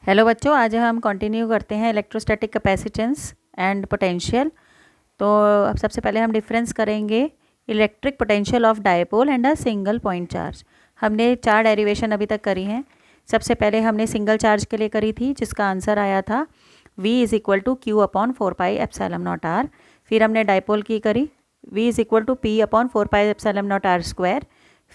Hello बच्चों, आज हम कंटिन्यू करते हैं इलेक्ट्रोस्टैटिक कैपेसिटेंस एंड पोटेंशियल। तो अब सबसे पहले हम डिफरेंस करेंगे electric potential of dipole and a single point charge. हमने 4 डेरिवेशन अभी तक करी हैं। सबसे पहले हमने सिंगल चार्ज के लिए करी थी, जिसका आंसर आया था V is equal to q upon 4πε0r। फिर हमने डायपोल की करी, V is equal to P upon 4πε0r square.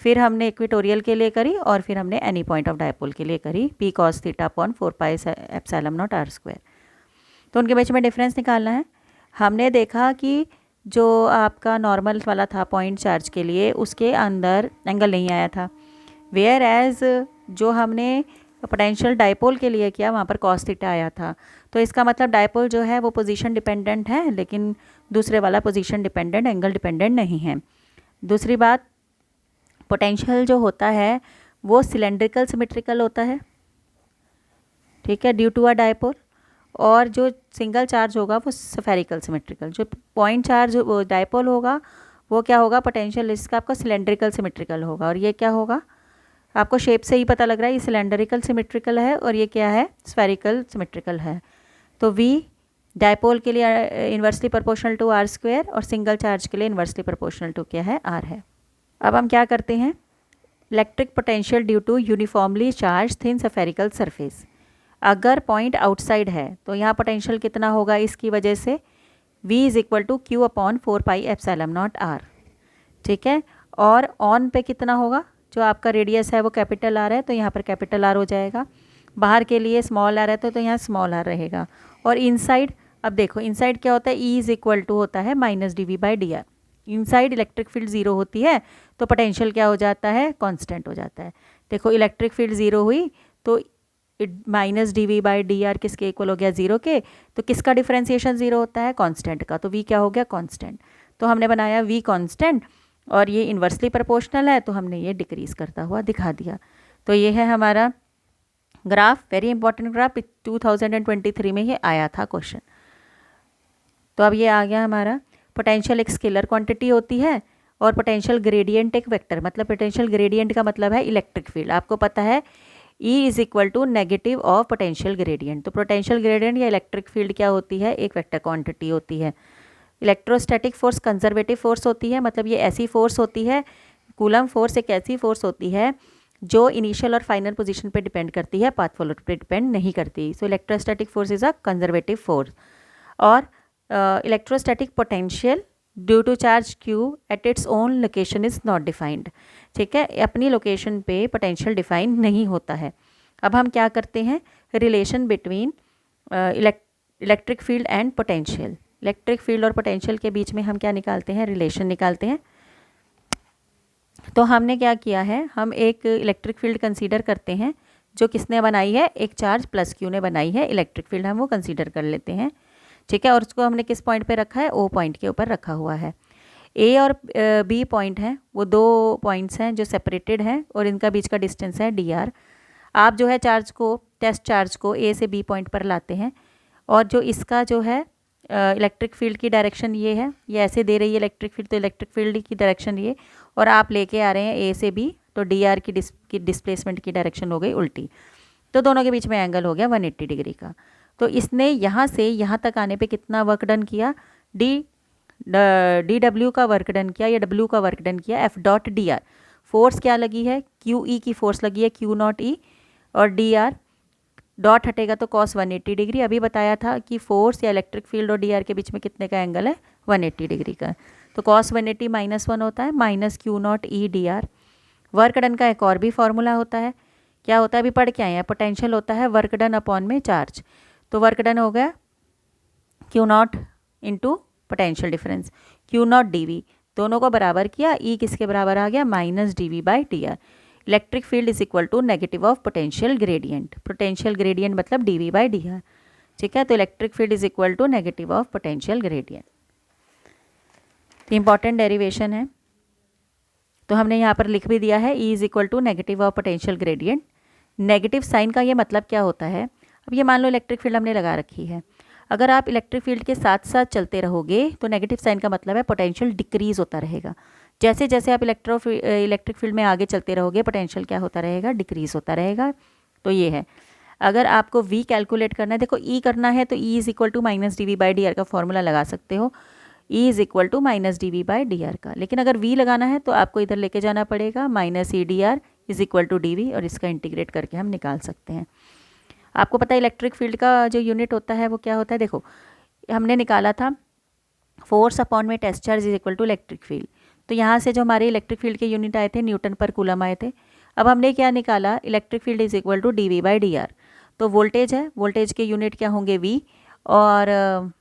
फिर हमने इक्वेटोरियल के लिए करी और फिर हमने एनी पॉइंट ऑफ डायपोल के लिए करी P cos theta upon 4πε0r square. तो उनके बीच में डिफरेंस निकालना है। हमने देखा कि जो आपका नॉर्मल वाला था पॉइंट चार्ज के लिए, उसके अंदर एंगल नहीं आया था, वेयर एज जो हमने पोटेंशियल डायपोल के लिए किया वहाँ पर cos थीटा आया था। तो इसका मतलब डायपोल जो है वो पोजीशन डिपेंडेंट है, लेकिन दूसरे वाला पोजीशन डिपेंडेंट, एंगल डिपेंडेंट नहीं है। दूसरी बात, पोटेंशियल जो होता है वो सिलेंड्रिकल सिमेट्रिकल होता है, ठीक है, ड्यू टू अ डायपोल। और जो सिंगल चार्ज होगा वो स्फेरिकल सिमेट्रिकल। जो पॉइंट चार्ज वो डायपोल होगा वो क्या होगा, पोटेंशियल इसका आपका सिलेंड्रिकल सिमेट्रिकल होगा। और ये क्या होगा, आपको शेप से ही पता लग रहा है, ये सिलेंड्रिकल सिमेट्रिकल है और ये क्या है, स्फेरिकल सिमेट्रिकल है। तो V डायपोल के लिए inversely proportional to r square और सिंगल चार्ज के लिए इन्वर्सली प्रोपोर्शनल टू क्या है, आर है। अब हम क्या करते हैं, electric potential due to uniformly charge thin spherical surface. अगर पॉइंट आउटसाइड है तो यहाँ पोटेंशियल कितना होगा, इसकी वजह से V is equal to q upon 4πε0r, ठीक है। और ऑन पे कितना होगा, जो आपका रेडियस है वो कैपिटल आर है तो यहाँ पर कैपिटल आर हो जाएगा, बाहर के लिए स्मॉल आर है तो यहाँ स्मॉल आर रहेगा। और इनसाइड, अब देखो इनसाइड क्या होता है, E इज़ इक्वल टू होता है -dV/dr। Inside electric field zero होती है तो पोटेंशियल क्या हो जाता है, कांस्टेंट हो जाता है। देखो इलेक्ट्रिक फील्ड ज़ीरो हुई तो -dV/dr किसके इक्वल हो गया, ज़ीरो के। तो किसका डिफरेंशिएशन ज़ीरो होता है, कांस्टेंट का, तो V क्या हो गया, कांस्टेंट। तो हमने बनाया V कांस्टेंट और ये इन्वर्सली प्रोपोर्शनल है तो हमने ये डिक्रीज़ करता हुआ दिखा दिया। तो ये है हमारा ग्राफ, वेरी इंपॉर्टेंट ग्राफ, 2023 में ये आया था क्वेश्चन। तो अब ये आ गया हमारा, पोटेंशियल एक स्केलर क्वांटिटी होती है और पोटेंशियल ग्रेडियंट एक वेक्टर। मतलब पोटेंशियल ग्रेडियंट का मतलब है इलेक्ट्रिक फील्ड। आपको पता है E is equal to negative of potential gradient. तो पोटेंशियल ग्रेडियंट या इलेक्ट्रिक फील्ड क्या होती है, एक वेक्टर क्वांटिटी होती है। इलेक्ट्रोस्टैटिक फोर्स कंजर्वेटिव फोर्स होती है, मतलब ये ऐसी फोर्स होती है, कूलम फोर्स एक ऐसी फोर्स होती है जो इनिशियल और फाइनल पोजीशन पे डिपेंड करती है, पाथ वेलोसिटी पे डिपेंड नहीं करती। So electrostatic force is a conservative force. और electrostatic potential due to charge Q at its own location is not defined, ठीक है, अपनी लोकेशन पे पोटेंशियल डिफाइन नहीं होता है। अब हम क्या करते हैं, relation between electric field and potential. Electric field और पोटेंशियल के बीच में हम क्या निकालते हैं, रिलेशन निकालते हैं। तो हमने क्या किया है, हम एक इलेक्ट्रिक फील्ड कंसीडर करते हैं जो किसने बनाई है, एक चार्ज प्लस Q ने बनाई है इलेक्ट्रिक फील्ड, हम वो कंसीडर कर लेते हैं, ठीक है। और उसको हमने किस पॉइंट पे रखा है, O पॉइंट के ऊपर रखा हुआ है। A और B पॉइंट हैं, वो दो पॉइंट्स हैं जो सेपरेटेड हैं और इनका बीच का डिस्टेंस है dr। आप जो है चार्ज को, टेस्ट चार्ज को A से B पॉइंट पर लाते हैं और जो इसका जो है इलेक्ट्रिक फील्ड की डायरेक्शन ये है, ये ऐसे दे रही है इलेक्ट्रिक फील्ड, तो इलेक्ट्रिक फील्ड की डायरेक्शन ये, और आप लेके आ रहे हैं A से B, तो dr की डिस्प्लेसमेंट की डायरेक्शन हो गई उल्टी, तो दोनों के बीच में एंगल हो गया 180 डिग्री का। तो इसने यहाँ से यहाँ तक आने पे कितना वर्क डन किया, dw का वर्क डन किया या w का वर्क डन किया, F.dr। फोर्स क्या लगी है, QE की फोर्स लगी है, Q0E, और dr डॉट हटेगा तो cos 180 डिग्री। अभी बताया था कि फोर्स या इलेक्ट्रिक फील्ड और dr के बीच में कितने का एंगल है, 180 डिग्री का। तो cos 180 -1 होता है, -Q0E dr। वर्क डन का एक और भी फॉर्मूला होता है, क्या होता है, अभी पढ़ के आए हैं, पोटेंशियल होता है वर्क डन अपॉन में चार्ज। तो वर्क डन हो गया Q0 into potential difference, Q0 dV, दोनों को बराबर किया, E किसके बराबर आ गया, -dV/dr। Electric field is equal to negative of potential gradient, potential gradient मतलब dV/dr, ठीक है। तो electric field is equal to negative of potential gradient. Important derivation है, तो हमने यहाँ पर लिख भी दिया है, E is equal to negative of potential gradient. Negative sign का ये मतलब क्या होता है, अब ये मान लो इलेक्ट्रिक फील्ड हमने लगा रखी है, अगर आप इलेक्ट्रिक फील्ड के साथ साथ चलते रहोगे तो नेगेटिव साइन का मतलब है पोटेंशियल डिक्रीज होता रहेगा। जैसे जैसे आप इलेक्ट्रिक फील्ड में आगे चलते रहोगे पोटेंशियल क्या होता रहेगा, डिक्रीज होता रहेगा। तो ये है, अगर आपको v कैलकुलेट करना है, देखो e करना है तो e is equal to minus d v by d r का फॉर्मूला लगा सकते हो, e is equal to minus d v by d r का। लेकिन अगर v लगाना है तो आपको इधर लेके जाना पड़ेगा, minus e d r is equal to d v, और इसका इंटीग्रेट करके हम निकाल सकते हैं। आपको पता है इलेक्ट्रिक फील्ड का जो यूनिट होता है वो क्या होता है, देखो हमने निकाला था फोर्स अपॉन में test charge is equal to electric field. तो यहाँ से जो हमारे इलेक्ट्रिक फील्ड के यूनिट आए थे न्यूटन पर कूलम आए थे। अब हमने क्या निकाला, electric field is equal to d v by d r. तो वोल्टेज है, वोल्टेज के यूनिट क्या होंगे वी, और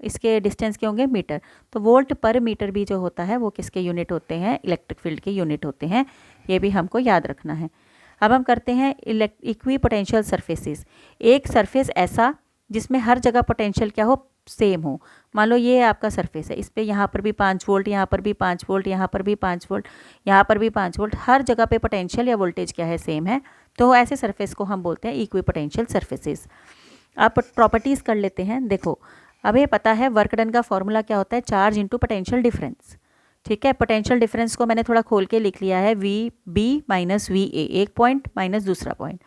इसके डिस्टेंस के होंगे मीटर। तो वोल्ट पर मीटर भी जो होता है वो किसके यूनिट होते हैं, इलेक्ट्रिक फील्ड के यूनिट होते हैं, ये भी हमको याद रखना है। अब हम करते हैं इक्वी पोटेंशियल सरफेसेस। एक सरफेस ऐसा जिसमें हर जगह पोटेंशियल क्या हो, सेम हो। मान लो ये आपका सरफेस है, इस पर यहाँ पर भी 5 वोल्ट, यहाँ पर भी 5 वोल्ट, यहाँ पर भी 5 वोल्ट, यहाँ पर भी 5 वोल्ट, हर जगह पे पोटेंशियल या वोल्टेज क्या है, सेम है। तो ऐसे सरफेस को हम बोलते हैं इक्वी पोटेंशियल सरफेसेस। आप प्रॉपर्टीज़ कर लेते हैं। देखो अब ये पता है वर्क डन का फॉर्मूला क्या होता है, चार्ज इंटू पोटेंशियल डिफरेंस। ठीक है, पोटेंशियल डिफरेंस को मैंने थोड़ा खोल के लिख लिया है, v b minus v a, एक पॉइंट माइनस दूसरा पॉइंट।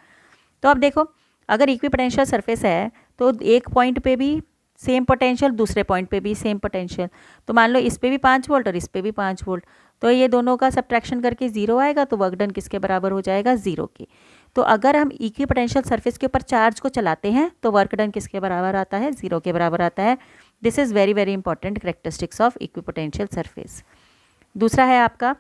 तो अब देखो अगर इक्वी पोटेंशियल सरफेस है तो एक पॉइंट पे भी सेम पोटेंशियल, दूसरे पॉइंट पे भी सेम पोटेंशियल। तो मान लो इस पे भी 5 वोल्ट और इस पे भी 5 वोल्ट, तो ये दोनों का सब्ट्रैक्शन करके 0 आएगा, तो वर्क डन किसके बराबर हो जाएगा, 0 के। तो अगर हम इक्वी पोटेंशियल सरफेस के ऊपर चार्ज को चलाते हैं तो वर्क डन किसके बराबर आता है, 0 के बराबर आता है। This is very very important characteristics of equi potential surface. दूसरा है आपका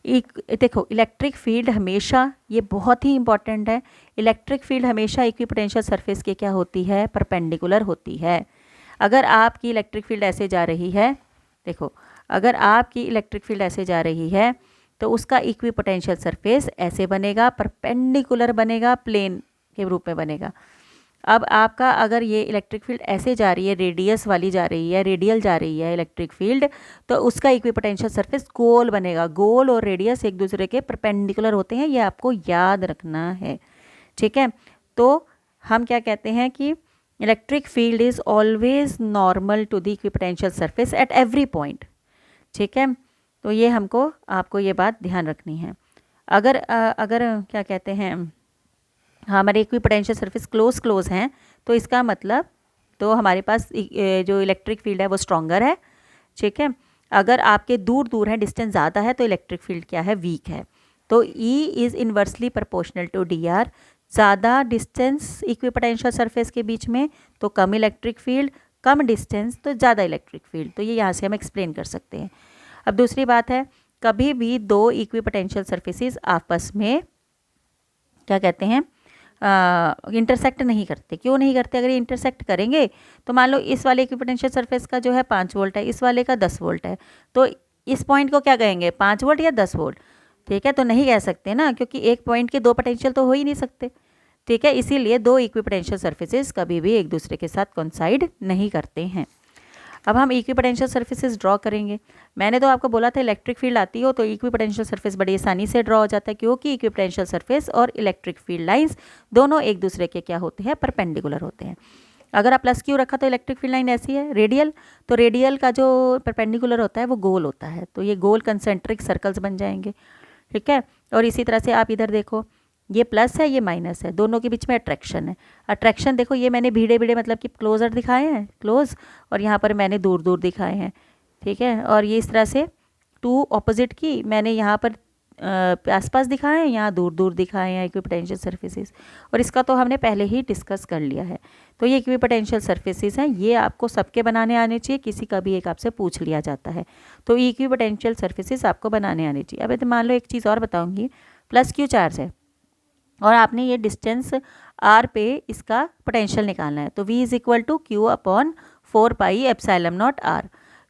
देखो इलेक्ट्रिक फील्ड हमेशा, ये बहुत ही इंपॉर्टेंट है, इलेक्ट्रिक फील्ड हमेशा इक्वी पोटेंशियल सरफेस के क्या होती है, परपेंडिकुलर होती है। अगर आपकी इलेक्ट्रिक फील्ड ऐसे जा रही है, देखो अगर आपकी इलेक्ट्रिक फील्ड ऐसे जा रही है तो उसका इक्वी पोटेंशियल सरफेस ऐसे बनेगा, परपेंडिकुलर बनेगा, प्लेन के रूप में बनेगा। अब आपका अगर ये इलेक्ट्रिक फील्ड ऐसे जा रही है, रेडियस वाली जा रही है, रेडियल जा रही है इलेक्ट्रिक फील्ड, तो उसका इक्विपोटेंशियल सरफेस गोल बनेगा। गोल और रेडियस एक दूसरे के परपेंडिकुलर होते हैं, ये आपको याद रखना है। ठीक है, तो हम क्या कहते हैं कि electric field is always normal to the equipotential surface at every point. ठीक है, तो ये हमको आपको ये बात ध्यान रखनी है। अगर क्या कहते हैं, हमारे इक्वी पोटेंशियल सरफेस क्लोज हैं तो इसका मतलब तो हमारे पास जो इलेक्ट्रिक फील्ड है वो स्ट्रॉन्गर है। ठीक है, अगर आपके दूर हैं, डिस्टेंस ज़्यादा है, तो इलेक्ट्रिक फील्ड क्या है, वीक है। तो E इज़ इन्वर्सली प्रोपोर्शनल टू DR। ज़्यादा डिस्टेंस इक्वी पोटेंशियल सरफेस के बीच में तो कम इलेक्ट्रिक फील्ड, कम डिस्टेंस तो ज़्यादा इलेक्ट्रिक फील्ड। तो ये यहाँ से हम एक्सप्लेन कर सकते हैं। अब दूसरी बात है, कभी भी दो इक्वी पोटेंशियल सरफेसेस आपस में क्या कहते हैं, इंटरसेक्ट नहीं करते। क्यों नहीं करते, अगर ये इंटरसेक्ट करेंगे तो मान लो इस वाले इक्विपोटेंशियल सरफेस का जो है 5 वोल्ट है, इस वाले का 10 वोल्ट है, तो इस पॉइंट को क्या कहेंगे, 5 वोल्ट या 10 वोल्ट। ठीक है, तो नहीं कह सकते ना, क्योंकि एक पॉइंट के दो पोटेंशियल तो हो ही नहीं सकते। ठीक है, इसीलिए दो इक्विपोटेंशियल सरफेसेस कभी भी एक दूसरे के साथ कोइंसाइड नहीं करते हैं। अब हम इक्विपोटेंशियल सरफेसेस ड्रॉ करेंगे। मैंने तो आपको बोला था इलेक्ट्रिक फील्ड आती हो तो इक्विपोटेंशियल सरफेस बड़ी आसानी से ड्रॉ हो जाता है, क्योंकि इक्विपोटेंशियल सरफेस और इलेक्ट्रिक फील्ड लाइंस दोनों एक दूसरे के क्या होते हैं, परपेंडिकुलर होते हैं। अगर आप प्लस क्यू रखा तो इलेक्ट्रिक फील्ड लाइन ऐसी है, रेडियल, तो रेडियल का जो परपेंडिकुलर होता है वो गोल होता है, तो ये गोल कंसेंट्रिक सर्कल्स बन जाएंगे। ठीक है, और इसी तरह से आप इधर देखो, ये प्लस है, ये माइनस है, दोनों के बीच में अट्रैक्शन है। अट्रैक्शन देखो, ये मैंने भीड़े मतलब कि क्लोजर दिखाए हैं, क्लोज, और यहाँ पर मैंने दूर दिखाए हैं। ठीक है, और ये इस तरह से टू ऑपोजिट की मैंने यहाँ पर आसपास दिखाए हैं, यहाँ दूर दिखाए हैं इक्विपोटेंशियल सरफेसेस, और इसका तो हमने पहले ही डिस्कस कर लिया है। तो ये इक्विपोटेंशियल सरफेसेस हैं, ये आपको सबके बनाने आने चाहिए, किसी का भी एक आपसे पूछ लिया जाता है तो इक्विपोटेंशियल सरफेसेस आपको बनाने आने चाहिए। अब मान लो एक चीज़ और बताऊँगी, प्लस क्यू चार्ज है और आपने ये डिस्टेंस r पे इसका पोटेंशियल निकालना है, तो v is equal to q upon 4 pi epsilon naught r।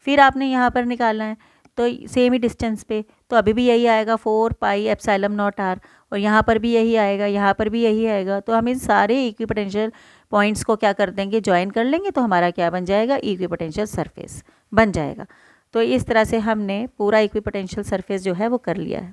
फिर आपने यहाँ पर निकालना है तो सेम ही डिस्टेंस पे, तो अभी भी यही आएगा 4 पाई एप्सिलॉन नॉट r, और यहाँ पर भी यही आएगा, यहाँ पर भी यही आएगा। तो हम इन सारे इक्विपोटेंशियल पॉइंट्स को क्या कर देंगे, ज्वाइन कर लेंगे, तो हमारा क्या बन जाएगा, इक्विपोटेंशियल सरफेस बन जाएगा। तो इस तरह से हमने पूरा इक्विपोटेंशियल सरफेस जो है वो कर लिया है।